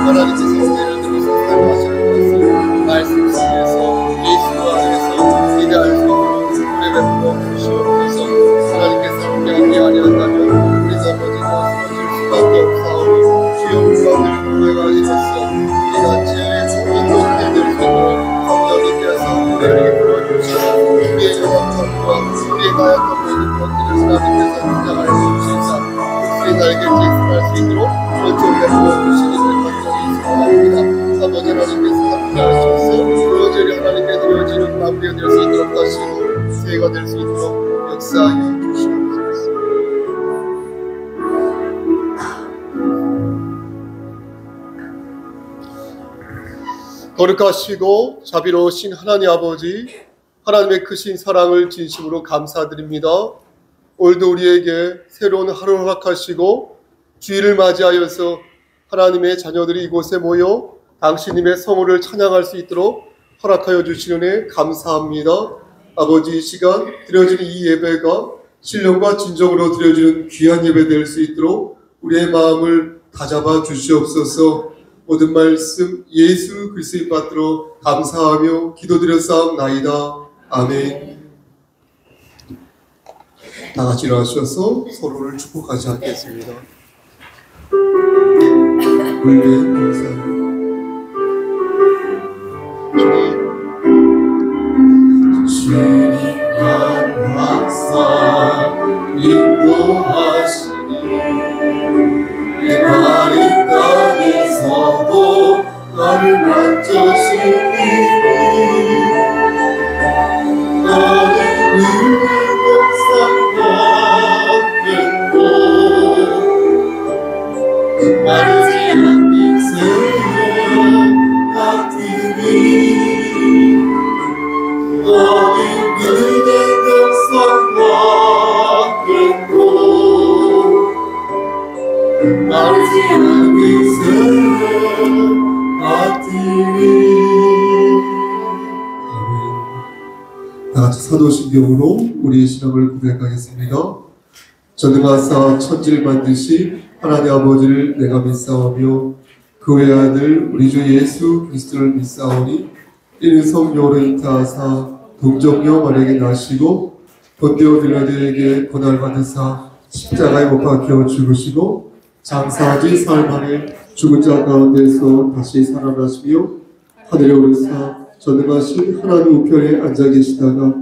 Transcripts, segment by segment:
하나님께서 예를 들어서 사용하시는 것을 말씀 속에서 예수 안에서 기대할 수 있도록 은혜 베풀어 주시옵소서. 하나님께서 함께하지 아니한다면 우리 넘어지고 쓰러질 수밖에 없사오니 주여 우리가 고백하시옵소서. 우리가 죄의 모든 것에 될 수 있도록 성령님께서 우리를 이끌어 주시고 우리의 영광과 우리의 나약한 모든 것들을 하나님께서 인정하여 주시사 우리 날개 제수할 수 있도록 원초를 베풀어 주시기를 간절히 소원합니다. 아버지 하나님께서 함께하셔서 무엇을 하나님께 드려지는 마무리가 될 수 있도록 하시고 새해가 될 수 있도록 역사하여 주시옵소서. 거룩하시고 자비로우신 하나님 아버지, 하나님의 크신 사랑을 진심으로 감사드립니다. 오늘도 우리에게 새로운 하루를 허락하시고 주일을 맞이하여서 하나님의 자녀들이 이곳에 모여 당신님의 성호를 찬양할 수 있도록 허락하여 주시는 감사합니다. 아버지, 이 시간 드려지는 이 예배가 신령과 진정으로 드려지는 귀한 예배 될 수 있도록 우리의 마음을 다잡아 주시옵소서. 모든 말씀 예수 그리스도의 받들어 감사하며 기도드렸사옵나이다. 아멘. 다 같이 일어나셔서 서로를 축복하지 않겠습니다. 우리의 감사. 주님 항상 인도하시니 내 발이 땅에서도 나를 만져주시니 나는 늘 항상 받겠고 마르지 않는 새벽 같으니 나는 그대 항상 받겠고 마르지 않는 새벽 같으니. 아멘. 다같이 사도신경으로 우리의 신앙을 고백하겠습니다. 전능하사 천지를 만드신 하나님 아버지를 내가 믿사오며 그 외의 아들 우리 주 예수 그리스도를 믿사오니 이는 성령으로 잉타하사 동정녀 마리아에게 나시고 본디오 빌라도에게 고난을 받으사 십자가에 못 박혀 죽으시고 장사하지 사흘 만에 죽은 자 가운데서 다시 살아나시며 하늘에 오르사 전능하신 하나님 우편에 앉아 계시다가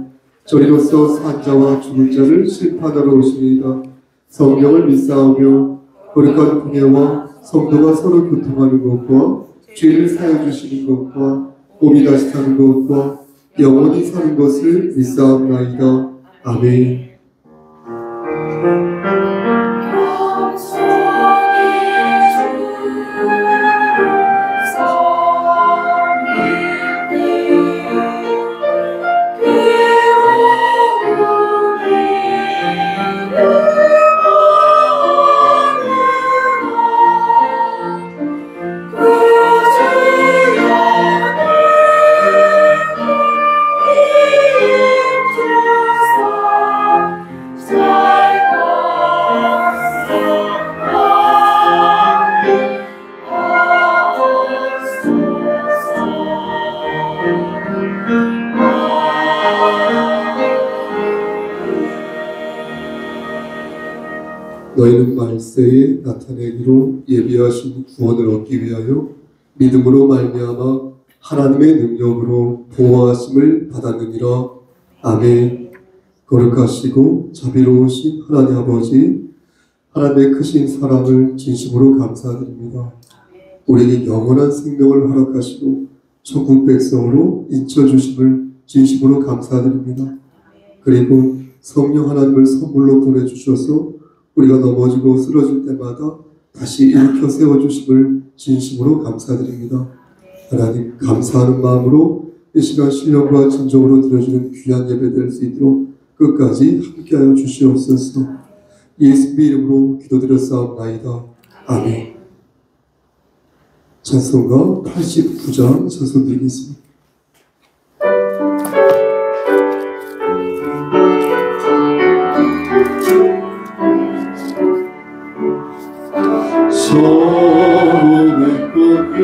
저리로서 산 자와 죽은 자를 심판하러 오시리이다. 성령을 믿사오며 거룩한 공예와 성도가 서로 교통하는 것과 죄를 사여 주시는 것과 몸이 다시 사는 것과 영원히 사는 것을 믿사옵나이다. 아멘. 너희는 말세에 나타내기로 예비하신 구원을 얻기 위하여 믿음으로 말미암아 하나님의 능력으로 보호하심을 받았느니라. 아멘. 거룩하시고 자비로우신 하나님 아버지, 하나님의 크신 사랑을 진심으로 감사드립니다. 우리에게 영원한 생명을 허락하시고 천국 백성으로 인쳐주심을 진심으로 감사드립니다. 그리고 성령 하나님을 선물로 보내주셔서 우리가 넘어지고 쓰러질 때마다 다시 일으켜 세워주심을 진심으로 감사드립니다. 하나님, 감사하는 마음으로 이 시간 신령과 진정으로 드려주는 귀한 예배 될 수 있도록 끝까지 함께하여 주시옵소서. 예수님 이름으로 기도드렸사옵나이다. 아멘. 찬송가 89장 찬송 드리겠습니다. 서로 믿고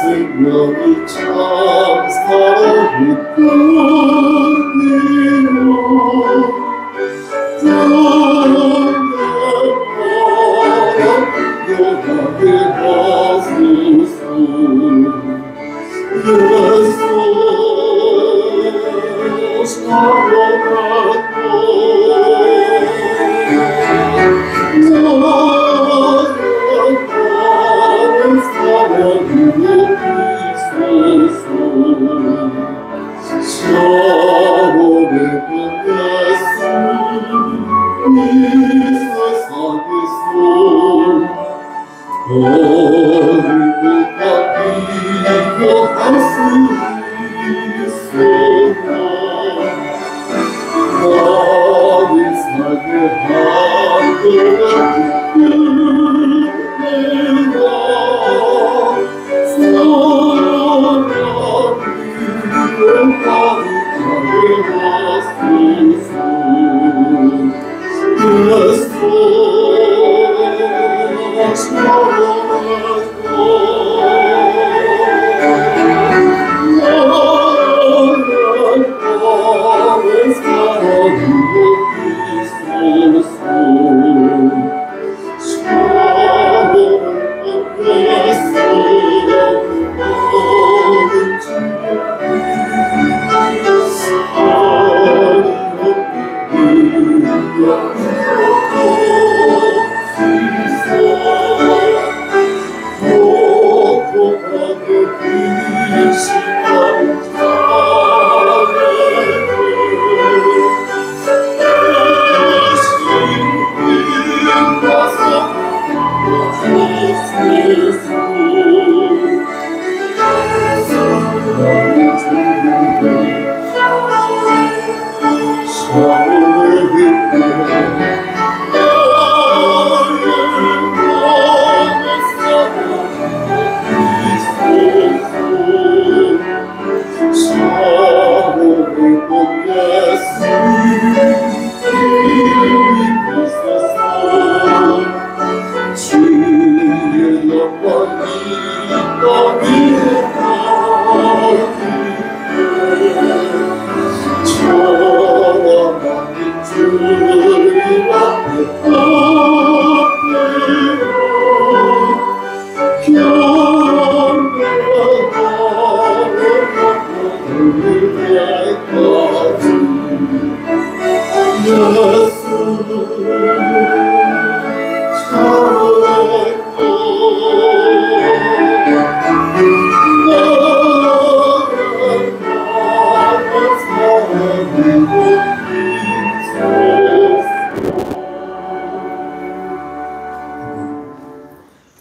생명이 참 사랑이 끊기로 영원하게 하소서. 예수 사랑하고 나의 사랑으로 비소서. 샤워의 본 예수 이 세상에서 어느 곳과 비교할 수 있을까. 나의 삶의 한동안 그대가 사랑이 가득하게 하소서. 예수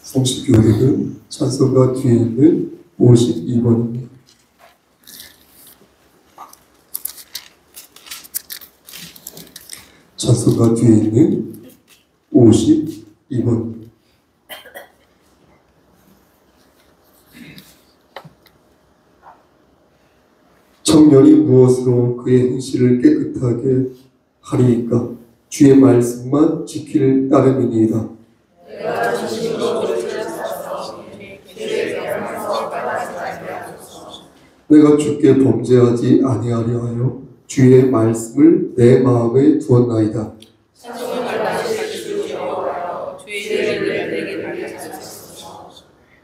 성식교회는 찬송가 뒤에 있는 52번입니다. 찬송가 뒤에 있는 52번. 청년이 무엇으로 그의 행실을 깨끗하게 하리이까? 주의 말씀만 지킬 따름이니이다. 내가 주께 범죄하지 아니하려 하여 주의 말씀을 내 마음에 두었나이다.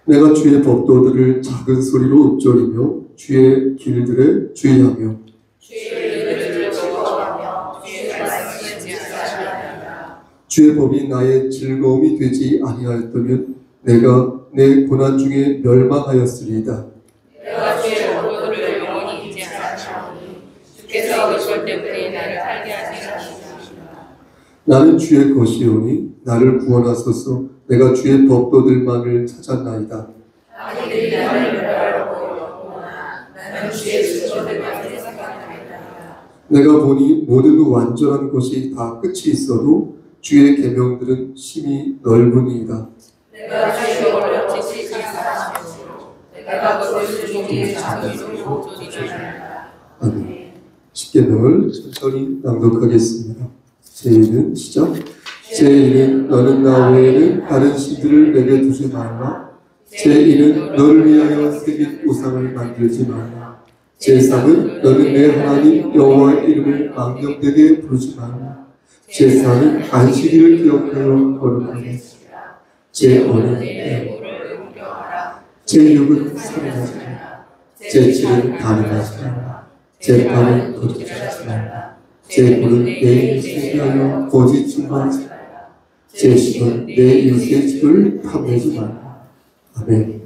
내가 주의 법도들을 작은 소리로 읊조리며 주의 길들에 주의하며 주의 법이 나의 즐거움이 되지 아니하였다면 내가 내 고난 중에 멸망하였으리이다. 내가 주의 법도들을 영원히 잊지 않았나니 주께서 그것 때문에 나를 살게 하시나이다. 나는 주의 것이오니 나를 구원하소서. 내가 주의 법도들만을 찾았나이다. 아니들이 나를 멸하려고 왔구나. 나는 주의 법도들만 생각하나이다. 내가 보니 모든 완전한 것이 다 끝이 있어도 주의 계명들은 심히 넓으니이다. 내가 주의 법을 지키지 그것을 종이의 자손으로 조리하였다. 아멘. 십계명을 천천히 낭독하겠습니다. 제1은 시작. 제1은 너는 나 외에는 다른 신들을 내게 두지 말라. 제2는 너를 위하여 새긴 우상을 만들지 말라. 제3은 너는 내 하나님 여호와의 이름을 망령되게 부르지 말라. 제4는 안식일을 기억하여 거룩하게. 제5는 내 물을 음겨하라. 제6은 살인하지 말라. 제7은 간음하지 말라. 제8은 도둑질하지 말라. 제9는 내 이웃에 대하여 거짓 증거하지 말라. 제10은 내 이웃의 집을 탐내지 말라. 아멘.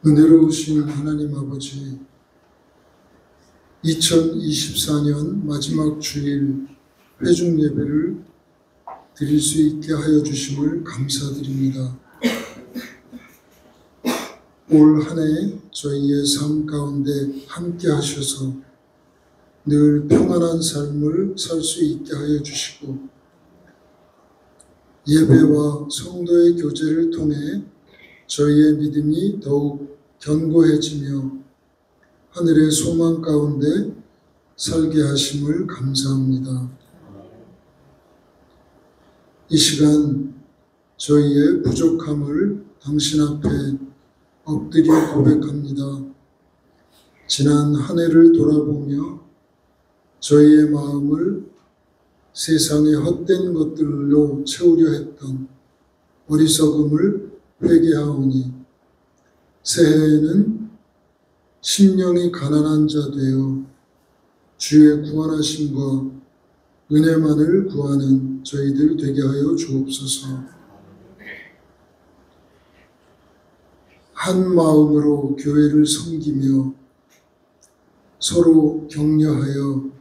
은혜로우신 하나님 아버지, 2024년 마지막 주일 회중 예배를 드릴 수 있게 하여 주심을 감사드립니다. 올 한 해 저희의 삶 가운데 함께 하셔서 늘 평안한 삶을 살 수 있게 하여 주시고, 예배와 성도의 교제를 통해 저희의 믿음이 더욱 견고해지며 하늘의 소망 가운데 살게 하심을 감사합니다. 이 시간 저희의 부족함을 당신 앞에 엎드려 고백합니다. 지난 한 해를 돌아보며 저희의 마음을 세상의 헛된 것들로 채우려 했던 어리석음을 회개하오니, 새해에는 심령이 가난한 자 되어 주의 구원하심과 은혜만을 구하는 저희들 되게 하여 주옵소서. 한 마음으로 교회를 섬기며 서로 격려하여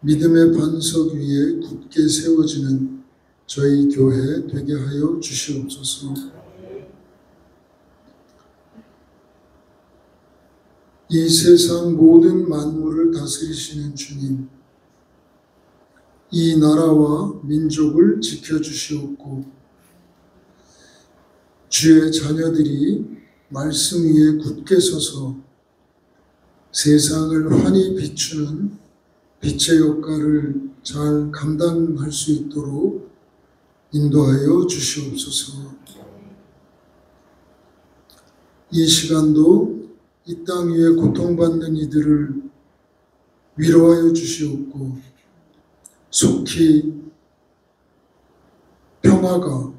믿음의 반석 위에 굳게 세워지는 저희 교회 되게 하여 주시옵소서. 이 세상 모든 만물을 다스리시는 주님, 이 나라와 민족을 지켜주시옵고, 주의 자녀들이 말씀 위에 굳게 서서 세상을 환히 비추는 빛의 역할을 잘 감당할 수 있도록 인도하여 주시옵소서. 이 시간도 이 땅 위에 고통받는 이들을 위로하여 주시옵고, 속히 평화가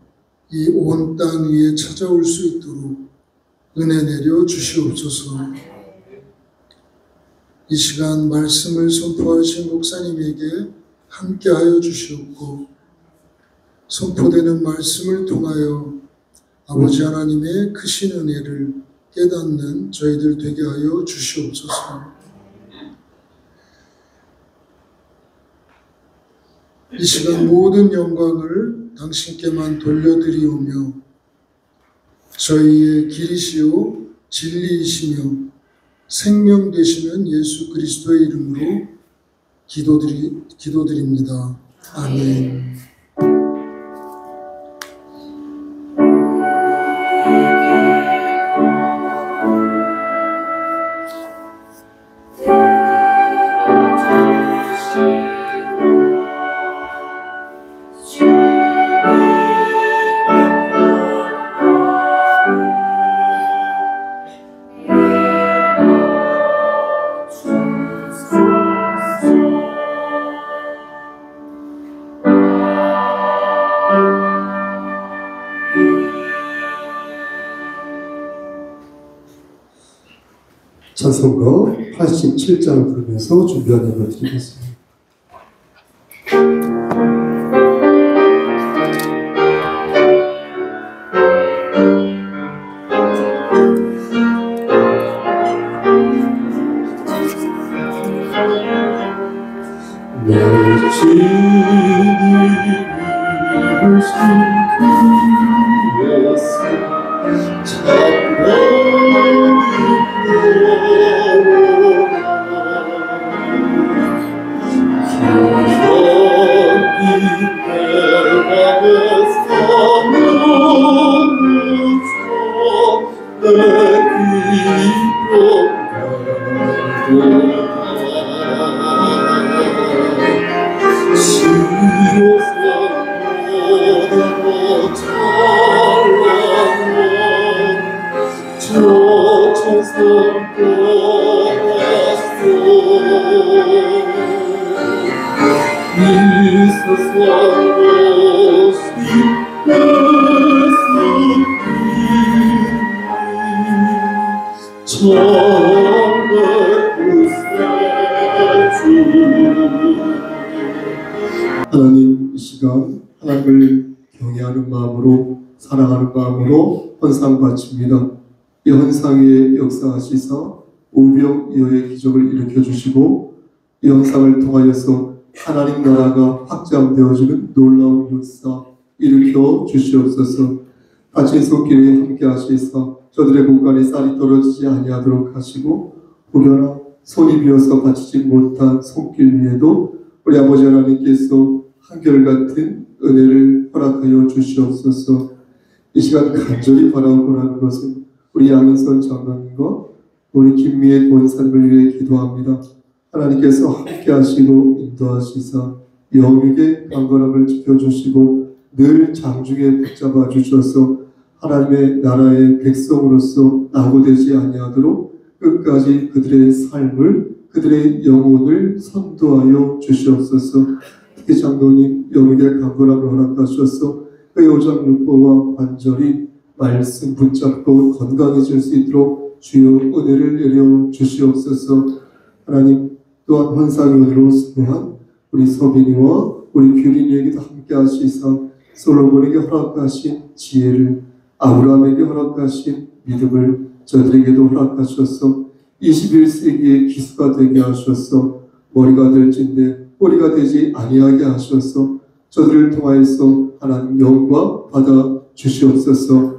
이 온 땅 위에 찾아올 수 있도록 은혜 내려 주시옵소서. 이 시간 말씀을 선포하신 목사님에게 함께하여 주시옵고, 선포되는 말씀을 통하여 아버지 하나님의 크신 은혜를 깨닫는 저희들 되게 하여 주시옵소서. 이 시간 모든 영광을 당신께만 돌려드리오며, 저희의 길이시오 진리이시며 생명 되시는 예수 그리스도의 이름으로 기도드립니다. 아멘. 찬송가 87장 부르면서 준비한 예배 드리겠습니다. 내 주님을 신기해서 참고 하나님, 이 시간 하나님을 경외하는 마음으로 사랑하는 마음으로 헌상 바칩니다. 이 헌상에 역사하시사 우병이어의 기적을 일으켜주시고 이 헌상을 통하여서 하나님 나라가 확장되어지는 놀라운 역사 일으켜 주시옵소서. 다친 손길에 함께 하시사 저들의 공간에 쌀이 떨어지지 아니하도록 하시고 혹여나 손이 비어서 받치지 못한 손길 위에도 우리 아버지 하나님께서 한결같은 은혜를 허락하여 주시옵소서. 이 시간 간절히 바라고 하는 것은 우리 양인선 장로님과 우리 김미애 권사님을 위해 기도합니다. 하나님께서 함께 하시고 인도하시사 영육의 강건함을 지켜주시고 늘 장중에 붙잡아 주셔서 하나님의 나라의 백성으로서 낙오되지 아니하도록 끝까지 그들의 삶을 그들의 영혼을 선도하여 주시옵소서. 특히 장로님 영육의 강건함을 허락하셔서 그 요정육보와 관절이 말씀 붙잡고 건강해질 수 있도록 주여 은혜를 내려 주시옵소서. 하나님 또한 환상연으로 수고한 우리 서빈이와 우리 규린이에게도 함께 하시사 솔로몬에게 허락하신 지혜를 아브라함에게 허락하신 믿음을 저들에게도 허락하셔서 21세기의 기수가 되게 하셔서 머리가 될진데 꼬리가 되지 아니하게 하셔서 저들을 통하여서 하나님 영광 받아 주시옵소서.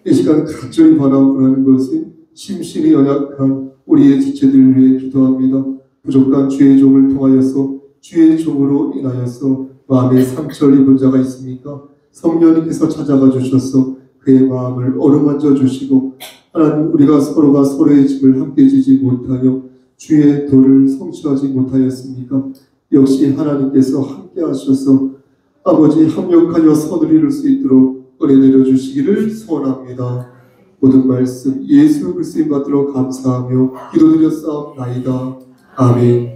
이 시간 간절히 바라고 하는 것은 심신이 연약한 우리의 지체들을 위해 기도합니다. 부족한 주의 종을 통하여서 주의 종으로 인하여서 마음에 상처를 입은 자가 있습니까? 성령님께서 찾아가 주셔서 그의 마음을 어루만져 주시고 하나님 우리가 서로가 서로의 짐을 함께 지지 못하여 주의 도를 성취하지 못하였습니까? 역시 하나님께서 함께 하셔서 아버지 합력하여 선을 이룰 수 있도록 은혜 내려주시기를 소원합니다. 모든 말씀 예수 그리스도인 받들어 감사하며 기도드렸사옵나이다. 아멘.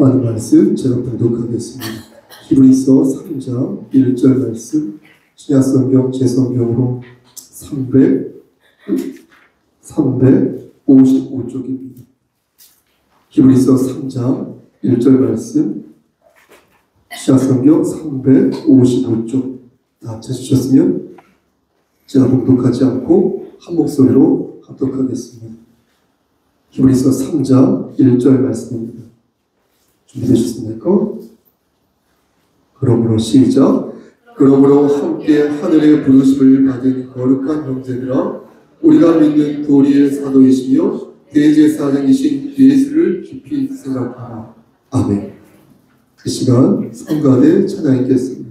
오늘 말씀 제가 봉독하겠습니다. 히브리서 3장 1절 말씀 신약성경 제성경으로 355쪽입니다. 히브리서 3장 1절 말씀 신약성경 355쪽 다 찾으셨으면 제가 봉독하지 않고 한 목소리로 합독하겠습니다. 히브리서 3장 1절 말씀입니다. 준비되셨습니까? 그러므로 시작. 그러므로 함께 하늘의 부르심을 받은 거룩한 형제들아 우리가 믿는 도리의 사도이시며 대제사장이신 예수를 깊이 생각하라. 아멘. 그 시간 성가대 찬양 있겠습니다.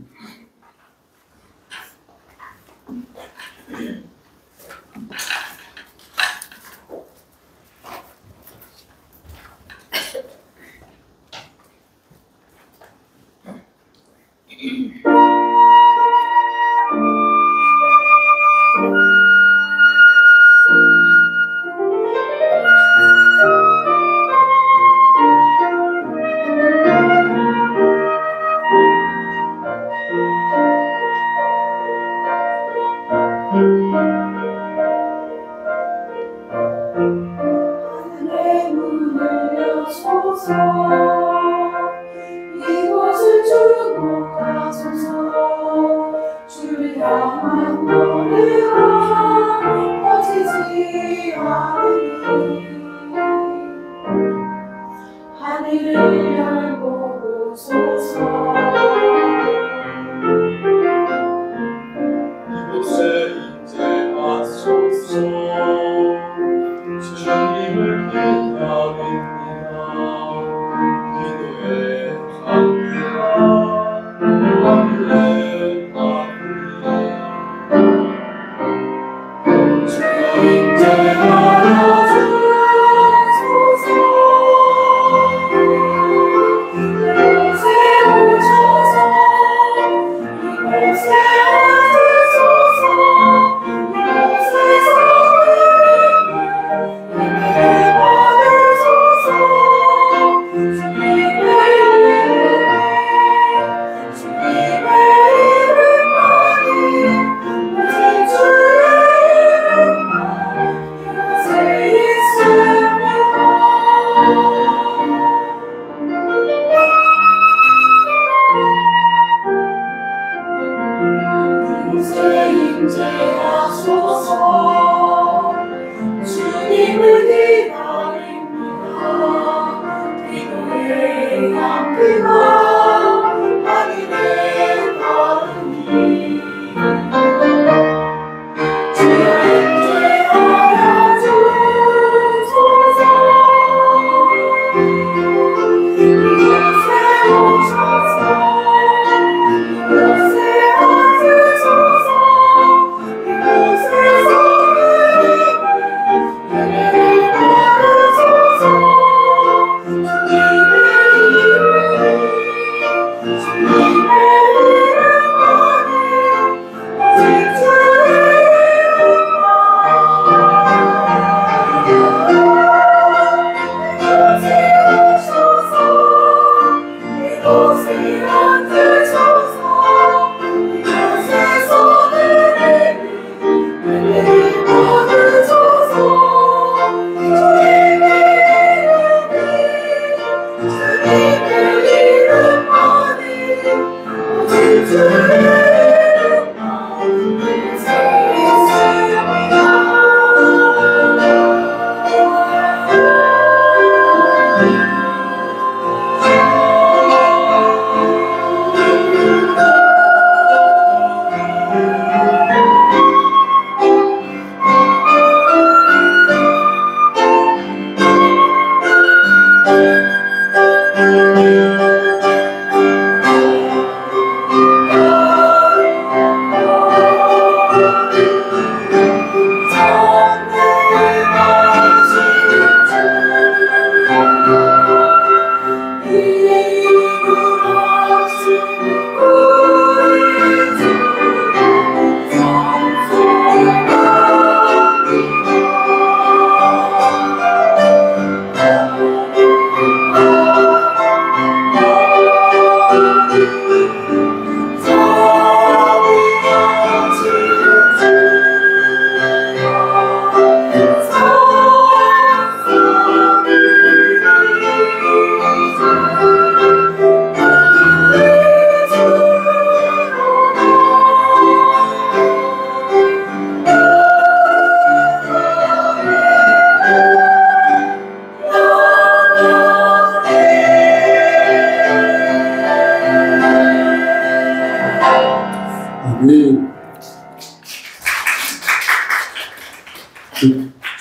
하늘의 문을 여소서 이곳을 주목하소서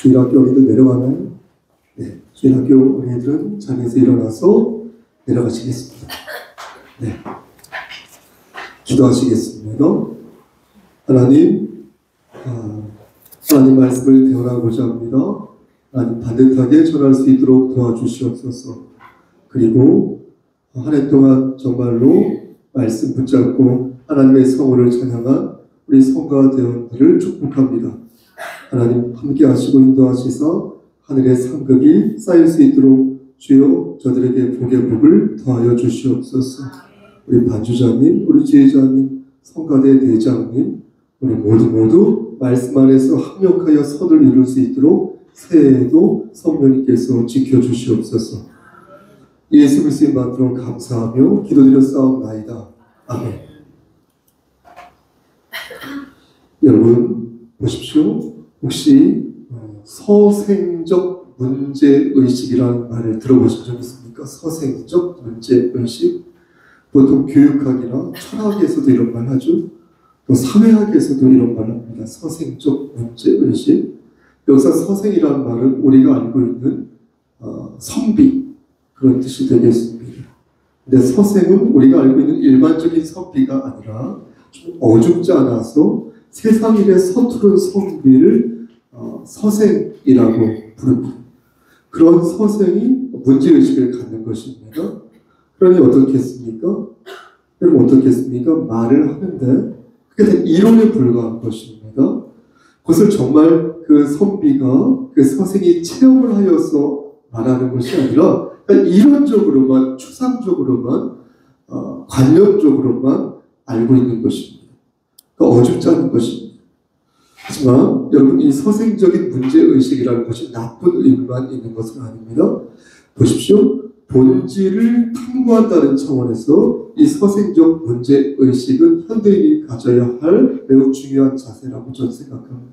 주일학교 어린이들 내려가나요? 네, 주일학교 어린이들은 자리에서 일어나서 내려가시겠습니다. 네, 기도하시겠습니다. 하나님, 하나님 말씀을 대언하고자 합니다. 하나님 반듯하게 전할 수 있도록 도와주시옵소서. 그리고 한 해 동안 정말로 말씀 붙잡고 하나님의 성호를 찬양한 우리 성가 대원들을 축복합니다. 하나님 함께 하시고 인도하시사 하늘의 상급이 쌓일 수 있도록 주여 저들에게 복의 복을 더하여 주시옵소서. 우리 반주자님, 우리 지휘자님, 성가대 대장님, 우리 모두 말씀 안에서 합력하여 선을 이룰 수 있도록 새해에도 성령님께서 지켜주시옵소서. 예수 그리스도의 만으로 감사하며 기도드렸사옵나이다. 아멘. 여러분 보십시오. 혹시 서생적 문제의식이라는 말을 들어보신 적 있습니까? 서생적 문제의식. 보통 교육학이나 철학에서도 이런 말 하죠. 또 사회학에서도 이런 말 합니다. 서생적 문제의식. 여기서 서생이라는 말은 우리가 알고 있는 선비, 그런 뜻이 되겠습니다. 근데 서생은 우리가 알고 있는 일반적인 선비가 아니라 좀 어줍지 않아서 세상 일에 서투른 선비를 서생이라고 부릅니다. 그런 서생이 문제의식을 갖는 것입니다. 그러니 어떻겠습니까? 여러분 어떻겠습니까? 말을 하는데 그게 다 이론에 불과한 것입니다. 그것을 정말 그 선비가 그 서생이 체험을 하여서 말하는 것이 아니라 이론적으로만, 추상적으로만, 관념적으로만 알고 있는 것입니다. 그러니까 어줍지 않은 것입니다. 하지만 여러분 이 서생적인 문제의식이라는 것이 나쁜 의미만 있는 것은 아닙니다. 보십시오. 본질을 탐구한다는 차원에서 이 서생적 문제의식은 현대인이 가져야 할 매우 중요한 자세라고 저는 생각합니다.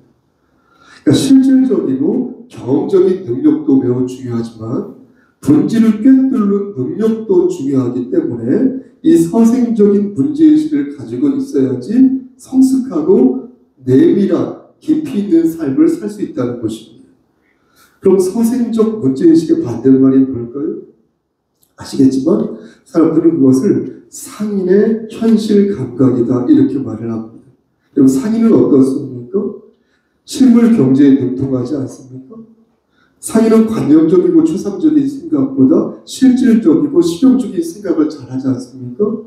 그러니까 실질적이고 경험적인 능력도 매우 중요하지만 본질을 꿰뚫는 능력도 중요하기 때문에 이 서생적인 문제의식을 가지고 있어야지 성숙하고 내밀한 깊이 있는 삶을 살 수 있다는 것입니다. 그럼 서생적 문제의식의 반대말이 뭘까요? 아시겠지만 사람들은 그것을 상인의 현실 감각이다 이렇게 말을 합니다. 그럼 상인은 어떻습니까? 실물 경제에 능통하지 않습니까? 상인은 관념적이고 추상적인 생각보다 실질적이고 실용적인 생각을 잘하지 않습니까?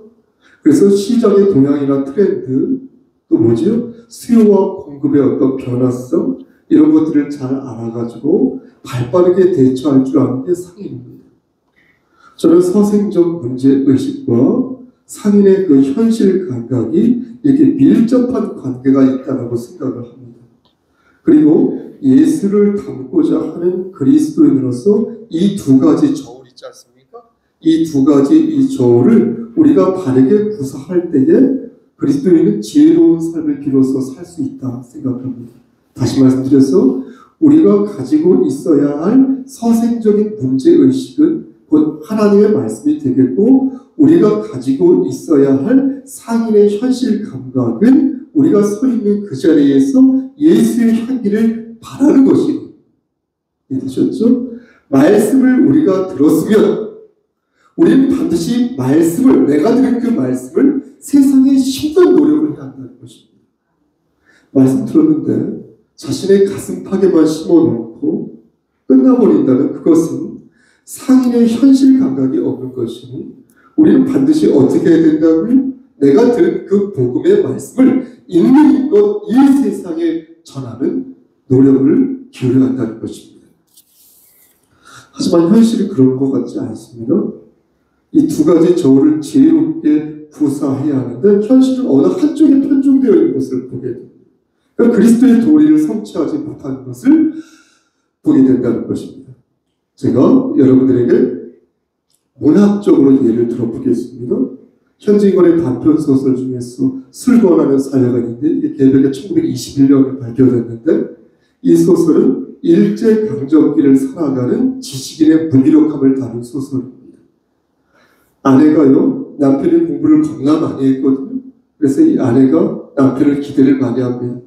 그래서 시장의 동향이나 트렌드, 또 뭐지요? 수요와 공급의 어떤 변화성, 이런 것들을 잘 알아가지고 발빠르게 대처할 줄 아는 게 상인입니다. 저는 서생적 문제의식과 상인의 그 현실 감각이 이렇게 밀접한 관계가 있다고 생각을 합니다. 그리고 예수를 닮고자 하는 그리스도인으로서 이 두 가지 저울 있지 않습니까? 이 두 가지 이 저울을 우리가 바르게 구사할 때에 그리스도인은 지혜로운 삶을 비로소 살 수 있다 생각합니다. 다시 말씀드려서 우리가 가지고 있어야 할 서생적인 문제의식은 곧 하나님의 말씀이 되겠고, 우리가 가지고 있어야 할 상인의 현실 감각은 우리가 서 있는 그 자리에서 예수의 향기를 바라는 것이에요. 이해되셨죠? 말씀을 우리가 들었으면 우리는 반드시 말씀을, 내가 들은 그 말씀을 세상에 심는 노력을 해야 한다는 것입니다. 말씀 들었는데 자신의 가슴팍에만 심어놓고 끝나버린다면 그것은 상인의 현실 감각이 없는 것이니, 우리는 반드시 어떻게 해야 된다고요? 내가 들은 그 복음의 말씀을 있는 힘껏 이 세상에 전하는 노력을 기울여야 한다는 것입니다. 하지만 현실이 그런 것 같지 않습니다. 이 두 가지 저울을 지혜롭게 구사해야 하는데 현실은 어느 한쪽에 편중되어 있는 것을 보게 됩니다. 그러니까 그리스도의 도리를 성취하지 못하는 것을 보게 된다는 것입니다. 제가 여러분들에게 문학적으로 예를 들어보겠습니다. 현진건의 단편소설 중에서 술권하는 사회가 있는데 이게 개벽에 1921년에 발표됐는데, 이 소설은 일제강점기를 살아가는 지식인의 무기력함을 다룬 소설입니다. 아내가요, 남편이 공부를 겁나 많이 했거든요. 그래서 이 아내가 남편을 기대를 많이 합니다.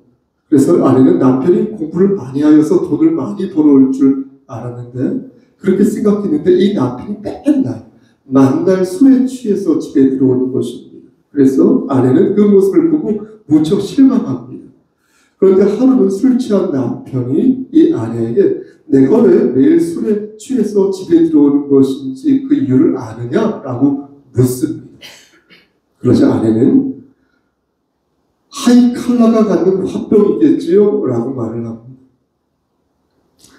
그래서 아내는 남편이 공부를 많이 하여서 돈을 많이 벌어올 줄 알았는데, 그렇게 생각했는데 이 남편이 맨날 만날 술에 취해서 집에 들어오는 것입니다. 그래서 아내는 그 모습을 보고 무척 실망합니다. 그런데 하루는 술 취한 남편이 이 아내에게 내가 왜 매일 술에 취해서 집에 들어오는 것인지 그 이유를 아느냐라고 묻습니다. 그러자 아내는 하이칼라가 갖는 화병이겠지요? 라고 말을 합니다.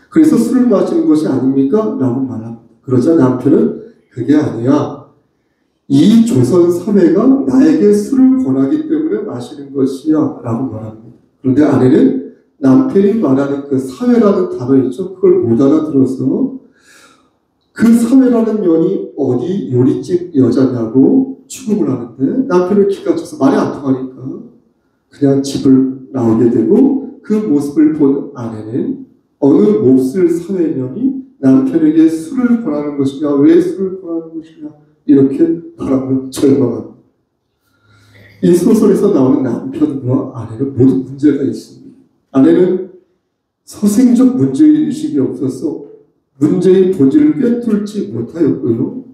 그래서 술을 마시는 것이 아닙니까? 라고 말합니다. 그러자 남편은 그게 아니야. 이 조선 사회가 나에게 술을 권하기 때문에 마시는 것이야. 라고 말합니다. 그런데 아내는 남편이 말하는 그 사회라는 단어 있죠? 그걸 못 알아들어서 그 사회라는 년이 어디 요리집 여자냐고 추궁을 하는데, 남편은 기가 차서 말이 안 통하니까 그냥 집을 나오게 되고, 그 모습을 본 아내는 어느 몹쓸 사회년이 남편에게 술을 권하는 것이냐, 왜 술을 권하는 것이냐, 이렇게 바라보며 절망합니다. 이 소설에서 나오는 남편과 아내는 모두 문제가 있습니다. 아내는 서생적 문제의식이 없어서 문제의 본질을 꿰뚫지 못하였고요.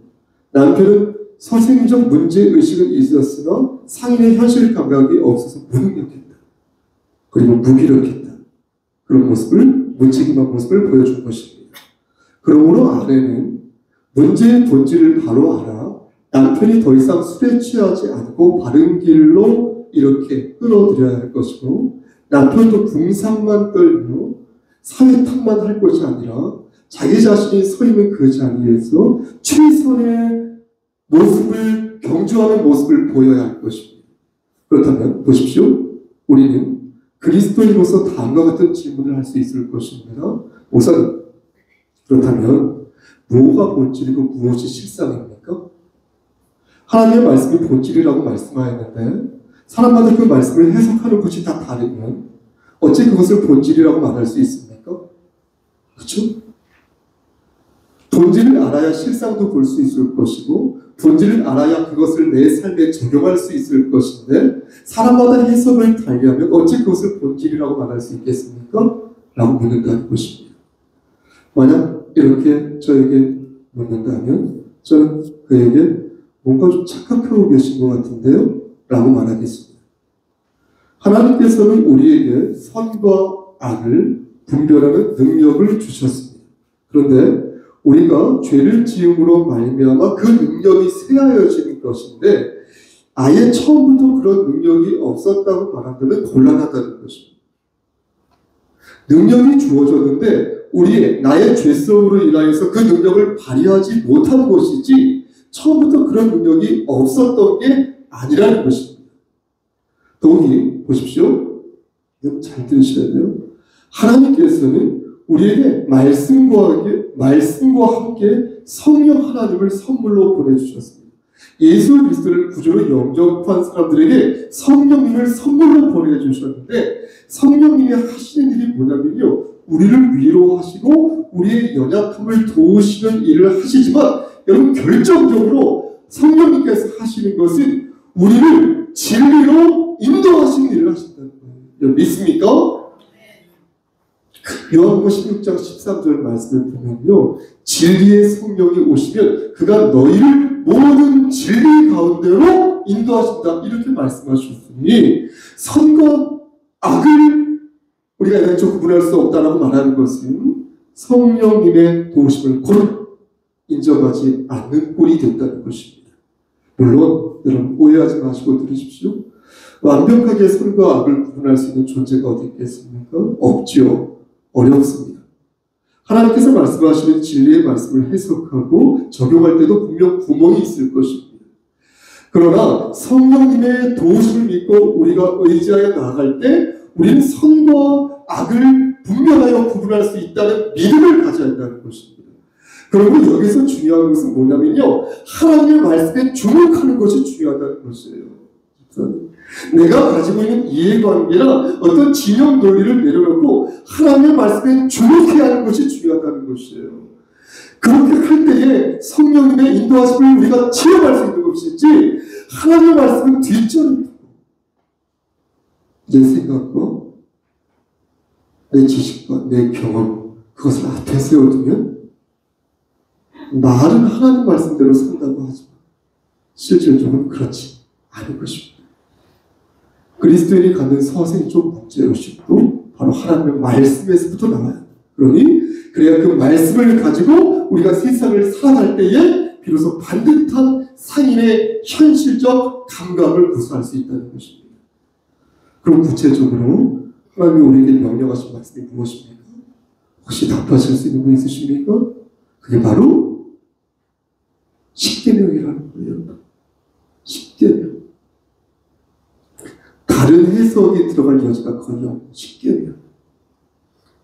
남편은 서생적 문제의식은 있었으나 상인의 현실 감각이 없어서 무능력했다. 그리고 무기력했다. 그런 모습을, 무책임한 모습을 보여준 것입니다. 그러므로 아내는 문제의 본질을 바로 알아 남편이 더 이상 술에 취하지 않고 바른 길로 이렇게 끌어들여야 할 것이고, 남편도 궁상만 떨며 사회 탓만 할 것이 아니라 자기 자신이 서 있는 그 자리에서 최선의 모습을, 경주하는 모습을 보여야 할 것입니다. 그렇다면 보십시오. 우리는 그리스도인으로서 다음과 같은 질문을 할 수 있을 것입니다. 목사님, 그렇다면 무엇가 본질이고 무엇이 실상입니까? 하나님의 말씀이 본질이라고 말씀하였는데 사람마다 그 말씀을 해석하는 것이 다 다르면 어찌 그것을 본질이라고 말할 수 있습니까? 그렇죠? 본질을 알아야 실상도 볼 수 있을 것이고, 본질을 알아야 그것을 내 삶에 적용할 수 있을 것인데, 사람마다 해석을 달리하면 어찌 그것을 본질이라고 말할 수 있겠습니까? 라고 묻는다는 것입니다. 만약 이렇게 저에게 묻는다면 저는 그에게 뭔가 좀 착각하고 계신 것 같은데요? 라고 말하겠습니다. 하나님께서는 우리에게 선과 악을 분별하는 능력을 주셨습니다. 그런데 우리가 죄를 지음으로 말미암아 그 능력이 쇠하여지는 것인데, 아예 처음부터 그런 능력이 없었다고 말한다면 곤란하다는 것입니다. 능력이 주어졌는데 나의 죄성으로 인하여서 그 능력을 발휘하지 못한 것이지, 처음부터 그런 능력이 없었던 게 아니라는 것입니다. 더욱이 보십시오. 이거 잘 들으셔야 돼요. 하나님께서는 우리에게 말씀과 함께 성령 하나님을 선물로 보내주셨습니다. 예수 그리스도를 구주로 영접한 사람들에게 성령님을 선물로 보내주셨는데 성령님이 하시는 일이 뭐냐면요. 우리를 위로하시고 우리의 연약함을 도우시는 일을 하시지만 여러분 결정적으로 성령님께서 하시는 것은 우리를 진리로 인도하시는 일을 하신다는 거예요. 여러분 믿습니까? 요한복음 16장 13절 말씀을 보면요. 진리의 성령이 오시면 그가 너희를 모든 진리 가운데로 인도하신다. 이렇게 말씀하셨으니 선과 악을 우리가 애당초 구분할 수 없다라고 말하는 것은 성령님의 도우심을 곧 인정하지 않는 꼴이 된다는 것입니다. 물론 여러분 오해하지 마시고 들으십시오. 완벽하게 선과 악을 구분할 수 있는 존재가 어디 있겠습니까? 없지요. 어렵습니다. 하나님께서 말씀하시는 진리의 말씀을 해석하고 적용할 때도 분명 구멍이 있을 것입니다. 그러나 성령님의 도우심을 믿고 우리가 의지하여 나아갈 때 우리는 선과 악을 분명하여 구분할 수 있다는 믿음을 가져야 한다는 것입니다. 그리고 여기서 중요한 것은 뭐냐면요. 하나님의 말씀에 주목하는 것이 중요하다는 것이에요. 내가 가지고 있는 이해관계나 어떤 진영 논리를 내려놓고 하나님의 말씀에 주목해야 하는 것이 중요하다는 것이에요. 그렇게 할 때에 성령님의 인도하심을 우리가 체험할 수 있는 것이지 하나님의 말씀은 뒷전입니다. 내 생각과 내 지식과 내 경험 그것을 앞에 세워두면 말은 하나님 말씀대로 산다고 하지만 실질적으로 그렇지 않은 것입니다. 그리스도인이 갖는 서생적 문제의식도 바로 하나님의 말씀에서부터 나와요. 그러니 그래야 그 말씀을 가지고 우리가 세상을 살아갈 때에 비로소 반듯한 상인의 현실적 감각을 구사할 수 있다는 것입니다. 그럼 구체적으로 하나님이 우리에게 명령하신 말씀이 무엇입니까? 혹시 답하실 수 있는 분 있으십니까? 그게 바로 십계명이라는 거예요. 십계명. 다른 해석이 들어갈 여지가 거의 없는 십계명.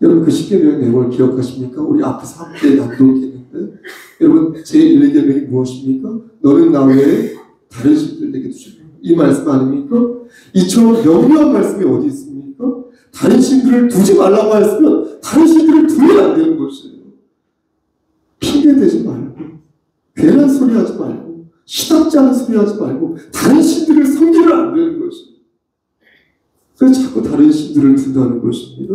여러분 그 십계명 내용을 기억하십니까? 우리 앞에서 함께 낭독했는데 여러분 제1계명이 무엇입니까? 너는 나 외에 다른 신들 내게 두지 말라. 이 말씀 아닙니까? 이처럼 명료한 말씀이 어디 있습니까? 다른 신들을 두지 말라고 했으면 다른 신들을 두면 안 되는 것이에요. 핑계대지 말고 괜한 소리 하지 말고 시답지 않은 소리 하지 말고 다른 신들을 섬기면 안 되는 것이에요. 그래서 자꾸 다른 신들을 둔다는 것입니다.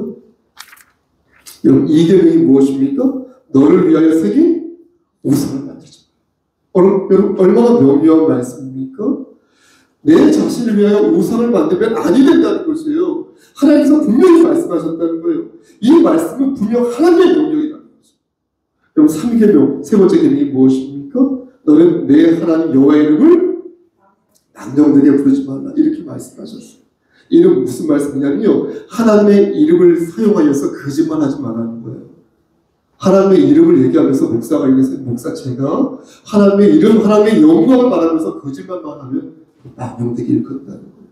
여러분 이 계명이 무엇입니까? 너를 위하여 새긴 우상을 만들지 마라. 여러분 얼마나 명료한 말씀입니까? 내 자신을 위하여 우상을 만들면 아니 된다는 것이에요. 하나님께서 분명히 말씀하셨다는 거예요. 이 말씀은 분명 하나님의 명령이라는 거죠. 여러분 3계명 세 번째 계명이 무엇입니까? 너는 내 하나님 여호와의 이름을 남정되게 부르지 말라. 이렇게 말씀하셨어요. 이는 무슨 말씀이냐면요. 하나님의 이름을 사용하여서 거짓말하지 말라는 거예요. 하나님의 이름을 얘기하면서 목사가 얘기해서 목사 제가 하나님의 이름, 하나님의 영광을 말하면서 거짓말만 하면 남용되게 일컫는다는 거예요.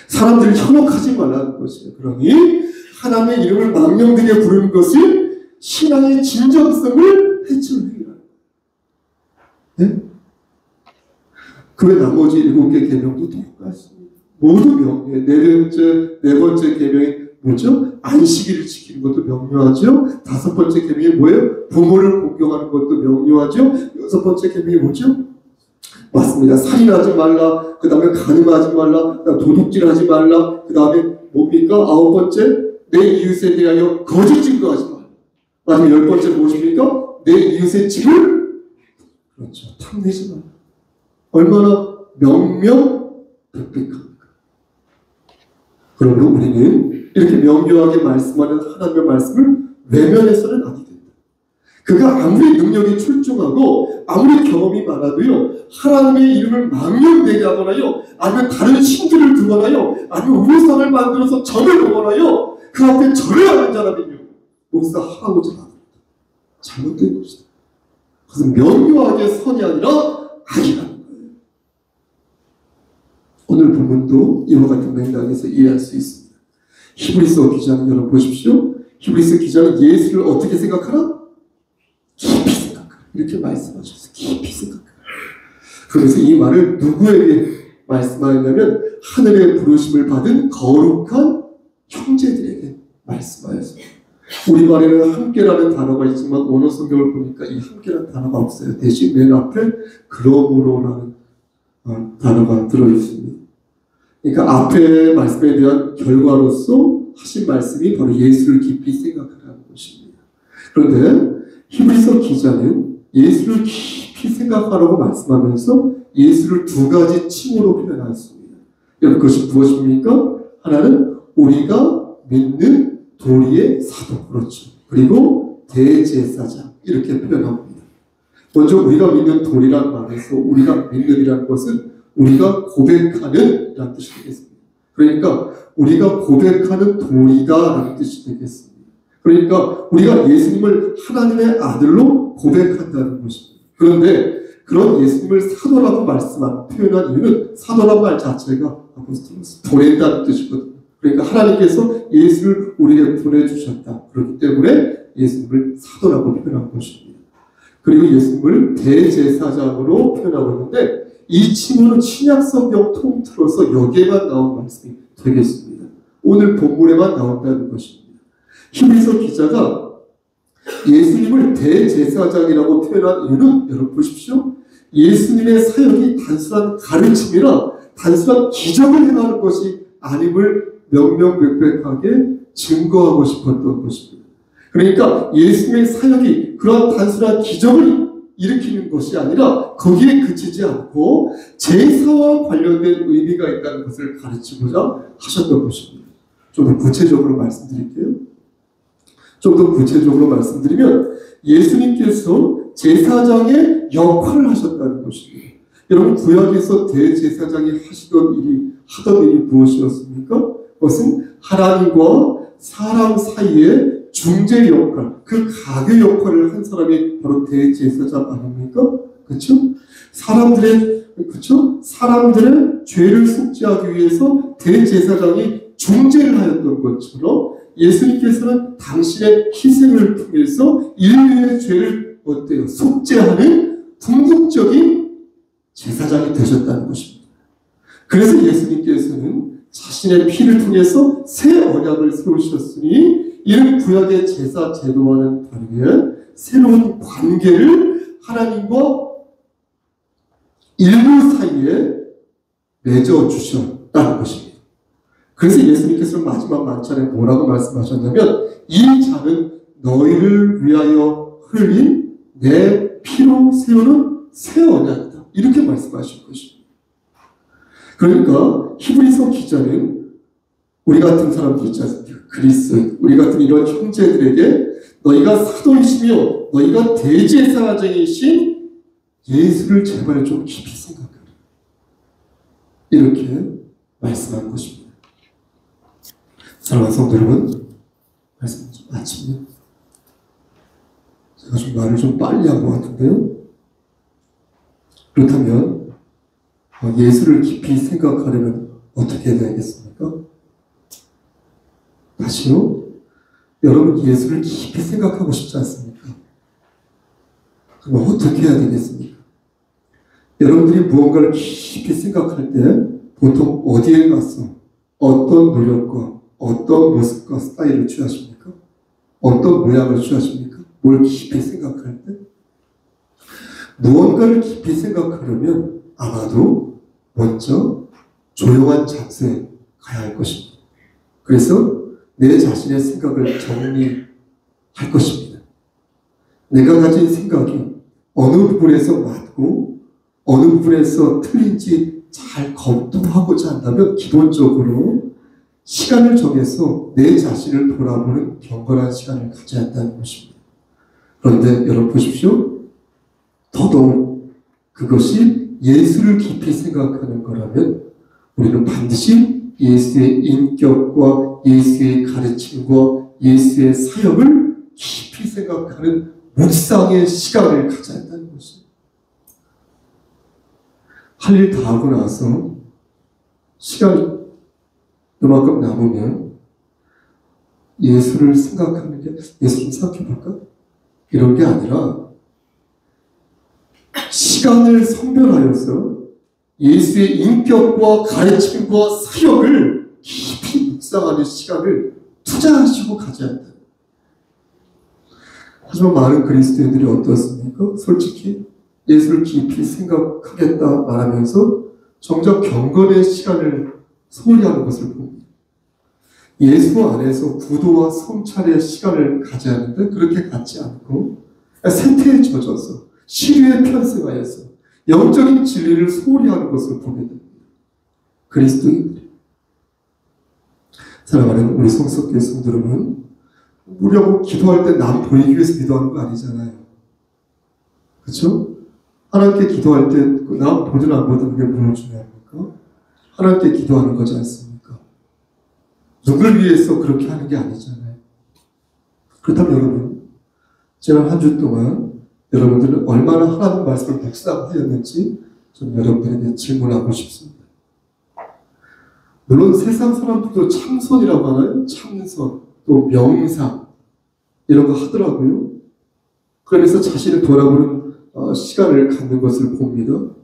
사람들을 현혹하지 말라는 것이에요. 그러니 하나님의 이름을 망령되게 부르는 것은 신앙의 진정성을 해치는 행위라는 거예요. 네? 그 외 나머지 7개 계명도 똑같습니다. 모두 명료해. 네 번째 계명이 뭐죠? 안식일을 지키는 것도 명료하죠. 5번째 계명이 뭐예요? 부모를 공경하는 것도 명료하죠. 6번째 계명이 뭐죠? 맞습니다. 살인하지 말라. 그 다음에 간음하지 말라. 도둑질하지 말라. 그 다음에 뭡니까? 9번째 내 이웃에 대하여 거짓 증거하지 말라. 마지막 10번째 무엇입니까? 내 이웃의 집을 그렇죠. 탐내지 말라. 얼마나 명명백백합니까? 그러므로 우리는 이렇게 명료하게 말씀하는 하나님의 말씀을 외면해서는 아니 된다. 그가 아무리 능력이 출중하고 아무리 경험이 많아도요. 하나님의 이름을 망령되게 하거나요. 아니면 다른 신들을 두거나요. 아니면 우상을 만들어서 절을 보거나요. 그 앞에 절을 하는 자라면요. 목사 하라고 잘합니다. 잘못된 것이다. 그것은 명료하게 선이 아니라 악이라는 거예요. 오늘 본문도 이와 같은 맥락에서 이해할 수 있습니다. 히브리서 기자는 여러분 보십시오. 히브리서 기자는 예수를 어떻게 생각하라? 깊이 생각하라. 이렇게 말씀하셨어요. 깊이 생각하라. 그래서 이 말을 누구에게 말씀하였냐면 하늘의 부르심을 받은 거룩한 형제들에게 말씀하였어요. 우리말에는 함께라는 단어가 있지만 원어 성경을 보니까 이 함께라는 단어가 없어요. 대신 맨 앞에 그러므로라는 단어가 들어있습니다. 그러니까 앞에 말씀에 대한 결과로서 하신 말씀이 바로 예수를 깊이 생각하라는 것입니다. 그런데 히브리서 기자는 예수를 깊이 생각하라고 말씀하면서 예수를 두 가지 칭호로 표현하였습니다. 여러분 그것이 무엇입니까? 하나는 우리가 믿는 도리의 사도, 그렇죠. 그리고 대제사장 이렇게 표현합니다. 먼저 우리가 믿는 도리란 말에서 우리가 믿는이라는 것은 우리가 고백하는 이라는 뜻이 되겠습니다. 그러니까 우리가 고백하는 도리다라는 뜻이 되겠습니다. 그러니까 우리가 예수님을 하나님의 아들로 고백한다는 것입니다. 그런데 그런 예수님을 사도라고 표현한 이유는 사도란 말 자체가 아포스톨로스, 보낸다는 뜻이거든요. 그러니까 하나님께서 예수를 우리에게 보내주셨다. 그렇기 때문에 예수님을 사도라고 표현한 것입니다. 그리고 예수님을 대제사장으로 표현하고 있는데 이 칭호는 신약성경 통틀어서 여기에만 나온 말씀이 되겠습니다. 오늘 본문에만 나온다는 것입니다. 히브리서 기자가 예수님을 대제사장이라고 표현한 이유는 여러분 보십시오. 예수님의 사역이 단순한 가르침이라 단순한 기적을 행하는 것이 아님을 명명백백하게 증거하고 싶었던 것입니다. 그러니까 예수님의 사역이 그런 단순한 기적을 일으키는 것이 아니라 거기에 그치지 않고 제사와 관련된 의미가 있다는 것을 가르치고자 하셨던 것입니다. 좀 더 구체적으로 말씀드릴게요. 좀 더 구체적으로 말씀드리면 예수님께서 제사장의 역할을 하셨다는 것입니다. 여러분 구약에서 대제사장이 하던 일이 무엇이었습니까? 그것은 하나님과 사람 사이의 중재 역할, 그 가교 역할을 한 사람이 바로 대제사장 아닙니까? 그렇죠? 사람들의 죄를 속죄하기 위해서 대제사장이 중재를 하였던 것처럼 예수님께서는 당신의 희생을 통해서 인류의 죄를 속죄하는 궁극적인 제사장이 되셨다는 것입니다. 그래서 예수님께서는 자신의 피를 통해서 새 언약을 세우셨으니 이는 구약의 제사 제도와는 다르게 새로운 관계를 하나님과 인류 사이에 맺어주셨다는 것입니다. 그래서 예수님께서는 마지막 만찬에 뭐라고 말씀하셨냐면 이 잔은 너희를 위하여 흘린 내 피로 세우는 새 언약이다. 이렇게 말씀하신 것입니다. 그러니까 히브리서 기자는 우리 같은 사람들 있지 않습니까? 그리스, 우리 같은 이런 형제들에게 너희가 사도이시며 너희가 대제사장이신 예수를 제발 좀 깊이 생각하라. 이렇게 말씀한 것입니다. 사랑하는 성도 여러분, 말씀 좀 마치면 제가 좀 말을 좀 빨리 한 것 같은데요. 그렇다면 예수를 깊이 생각하려면 어떻게 해야 되겠습니까? 다시요. 여러분 예수를 깊이 생각하고 싶지 않습니까? 그럼 어떻게 해야 되겠습니까? 여러분들이 무언가를 깊이 생각할 때 보통 어디에 가서 어떤 노력과 어떤 모습과 스타일을 취하십니까? 어떤 모양을 취하십니까? 뭘 깊이 생각할 때? 무언가를 깊이 생각하려면 아마도 먼저 조용한 장소에 가야 할 것입니다. 그래서 내 자신의 생각을 정리할 것입니다. 내가 가진 생각이 어느 부분에서 맞고 어느 부분에서 틀린지 잘 검토하고자 한다면 기본적으로 시간을 정해서 내 자신을 돌아보는 경건한 시간을 가져야 한다는 것입니다. 그런데 여러분 보십시오. 더더욱 그것이 예수를 깊이 생각하는 거라면 우리는 반드시 예수의 인격과 예수의 가르침과 예수의 사역을 깊이 생각하는 묵상의 시간을 가져야 한다는 것입니다. 할 일 다 하고 나서 시간이 요만큼 남으면 예수를 생각하는 게 예수 좀 생각해볼까? 이런 게 아니라 시간을 선별하여서 예수의 인격과 가르침과 사역을 깊이 묵상하는 시간을 투자하시고 가져야 한다. 하지만 많은 그리스도인들이 어떻습니까? 솔직히 예수를 깊이 생각하겠다 말하면서 정작 경건의 시간을 소홀히 하는 것을 봅니다. 예수 안에서 구도와 성찰의 시간을 가져야 하는데 그렇게 갖지 않고 세태에 젖어서 시류에 편승하여서 영적인 진리를 소홀히 하는 것을 보게 됩니다. 그리스도인들이. 사랑하는 우리 성석교회 성도 여러분, 우리하고 기도할 때 남 보이기 위해서 기도하는 거 아니잖아요. 그렇죠? 하나님께 기도할 때 남 보든 안 보든 그게 뭘 중요합니까? 하나님께 기도하는 거지 않습니까? 누굴 위해서 그렇게 하는 게 아니잖아요. 그렇다면 여러분, 지난 한 주 동안 여러분들은 얼마나 하나님 말씀을 묵상하였는지 저는 여러분들에게 질문하고 싶습니다. 물론 세상 사람들도 참선이라고 하나요? 참선, 또 명상 이런 거 하더라고요. 그러면서 자신을 돌아보는 시간을 갖는 것을 봅니다.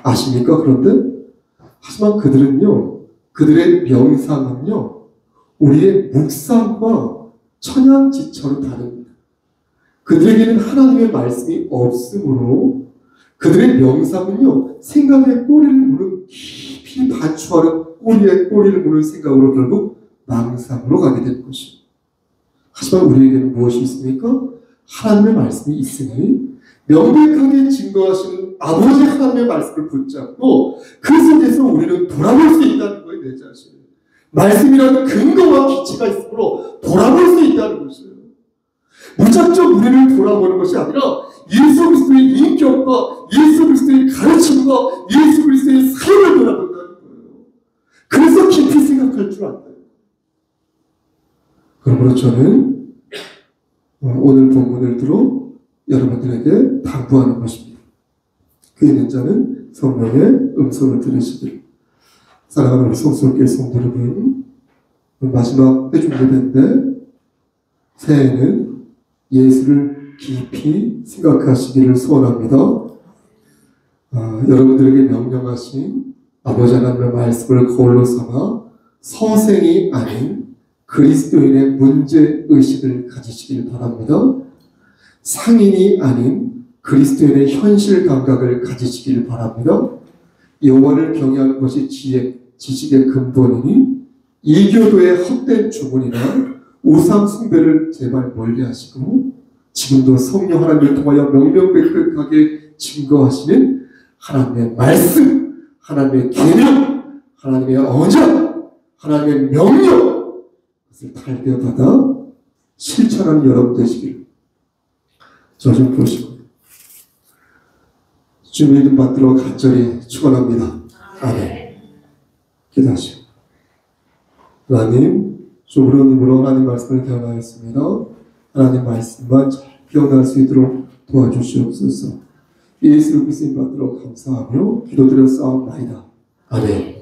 아십니까? 그런데 하지만 그들의 명상은요, 우리의 묵상과 천양지처럼 다릅니다. 그들에게는 하나님의 말씀이 없으므로 그들의 명상은요, 생각의 꼬리를 무는 깊이 반추하는 꼬리를 무는 생각으로 결국 망상으로 가게 될 것입니다. 하지만 우리에게는 무엇이 있습니까? 하나님의 말씀이 있으니 명백하게 증거하시는 아버지 하나님의 말씀을 붙잡고 그 속에서 우리는 돌아볼 수 있다는 거예요. 내 자신을. 말씀이라는 근거와 기치가 있으므로 돌아볼 수 있다는 것이에요. 무작정 우리를 돌아보는 것이 아니라 예수 그리스도의 인격과 예수 그리스도의 가르침과 예수 그리스도의 사역을 돌아본다는 거예요. 그래서 깊이 생각할 줄 안다. 그러므로 저는 오늘 본문을 들어 여러분들에게 당부하는 것입니다. 귀 있는 자는 성령의 음성을 들으시길. 사랑하는 우리 성수교회 성도 여러분, 마지막 회중 예배인데 새해에는 예수를 깊이 생각하시기를 소원합니다. 여러분들에게 명령하신 아버지 하나님의 말씀을 거울로 삼아 서생이 아닌 그리스도인의 문제의식을 가지시길 바랍니다. 상인이 아닌 그리스도인의 현실 감각을 가지시길 바랍니다. 여호와를 경외하는 것이 지식의 근본이니 이교도의 헛된 주문이나 우상 숭배를 제발 멀리하시고 지금도 성령 하나님을 통하여 명명백백하게 증거하시는 하나님의 말씀, 하나님의 계명, 하나님의 언약, 하나님의 명령 그것을 발견받아 실천하는 여러분 되시길 저 좀 보시고 주님의 이름 받들어 간절히 축원합니다. 아멘. 기도하시오. 하나님, 좁은 힘으로 하나님 말씀을 대언하였습니다. 하나님 말씀만 잘 기억날 수 있도록 도와주시옵소서. 예수 그리스도 받들어 감사하며 기도드려 싸움나이다. 아멘.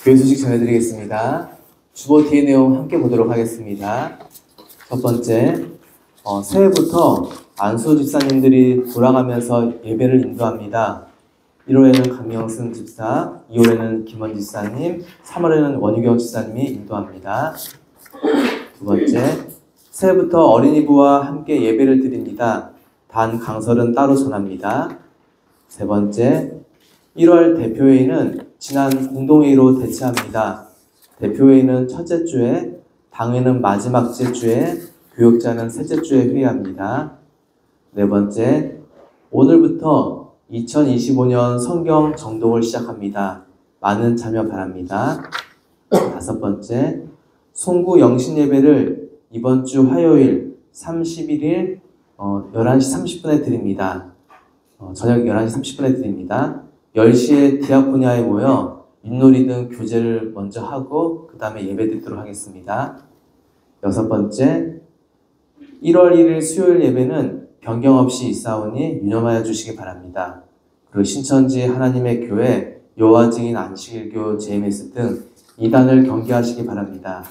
교회 소식 전해드리겠습니다. 주보 뒤의 내용 함께 보도록 하겠습니다. 첫 번째, 새해부터 안수 집사님들이 돌아가면서 예배를 인도합니다. 1월에는 강명승 집사, 2월에는 김원 집사님, 3월에는 원유경 집사님이 인도합니다. 두 번째, 새해부터 어린이부와 함께 예배를 드립니다. 단 강설은 따로 전합니다. 세 번째, 1월 대표회의는 지난 공동회의로 대체합니다. 대표회의는 첫째 주에, 당회는 마지막 주에, 교역자는 셋째 주에 회의합니다. 네 번째, 오늘부터 2025년 성경 정독을 시작합니다. 많은 참여 바랍니다. 5번째, 송구 영신 예배를 이번 주 화요일 31일 11시 30분에 드립니다. 저녁 11시 30분에 드립니다. 10시에 디아코니아에 모여 윷놀이 등 교제를 먼저 하고 그 다음에 예배 드리도록 하겠습니다. 6번째, 1월 1일 수요일 예배는 변경 없이 있사오니 유념하여 주시기 바랍니다. 그리고 신천지 하나님의 교회, 여호와 증인 안식일교 JMS 등 이단을 경계하시기 바랍니다.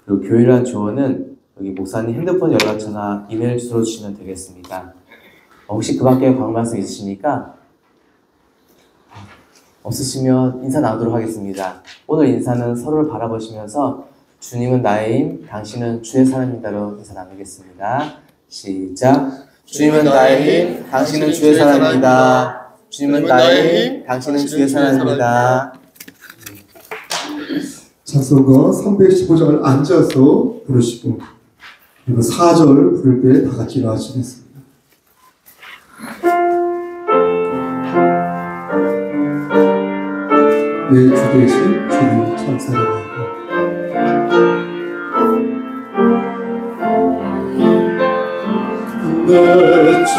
그리고 교회란 조언은 여기 목사님 핸드폰 연락처나 이메일 주소로 주시면 되겠습니다. 혹시 그 밖에 광고 말씀 있으십니까? 없으시면 인사 나누도록 하겠습니다. 오늘 인사는 서로를 바라보시면서 주님은 나의 힘, 당신은 주의 사람입니다로 인사 나누겠습니다. 시작. 주님은 나의 힘, 당신은 주의 사람입니다. 주님은 나의 힘, 당신은 주의 사람입니다. 찬송가 315장을 앉아서 부르시고 그리고 4절 부를 때 다 같이 일어나시겠습니다. 내 주 대신 주를 참 사랑하고 내 주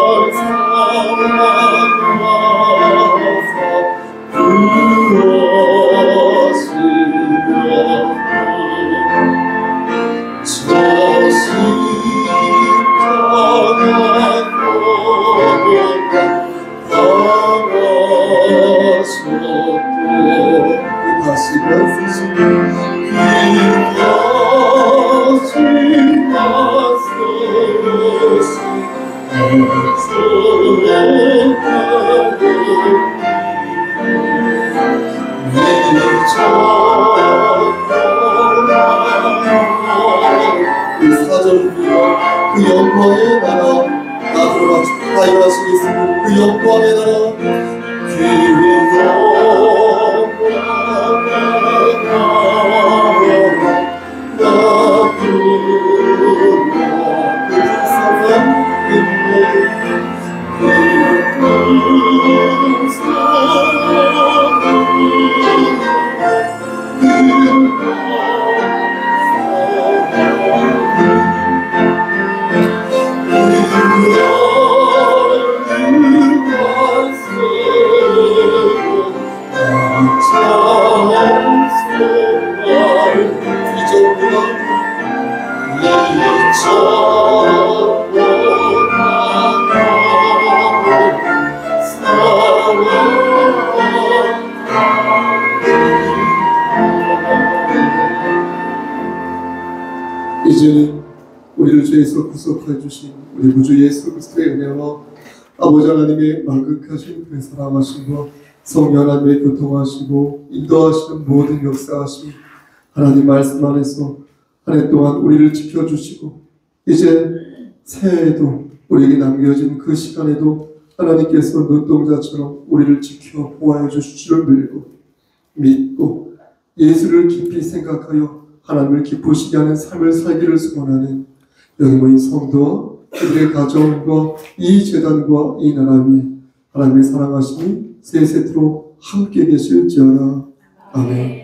참 사랑하고 그 영광의 나라 나더러 다 일어나시겠습니다. 그 영광의 나라 그 영광의 나라 그 불쌍한 이제는 우리를 죄에서 구속해 주신 우리 구주 예수 그리스도의 은혜와 아버지 하나님의 만극하신 그 사랑하심과 성령 하나님의 교통하시고 인도하시는 모든 역사하심 하나님 말씀 안에서 한 해 동안 우리를 지켜주시고 이제 새해에도 우리에게 남겨진 그 시간에도 하나님께서 눈동자처럼 우리를 지켜 보호해 주실 줄 믿고 예수를 깊이 생각하여 하나님을 기쁘시게 하는 삶을 살기를 소원하는 여기 모인 성도와 그들의 가정과 이 재단과 이 나라 위에 하나님의 사랑하심이 세세토록 함께 계실지어다. 아멘.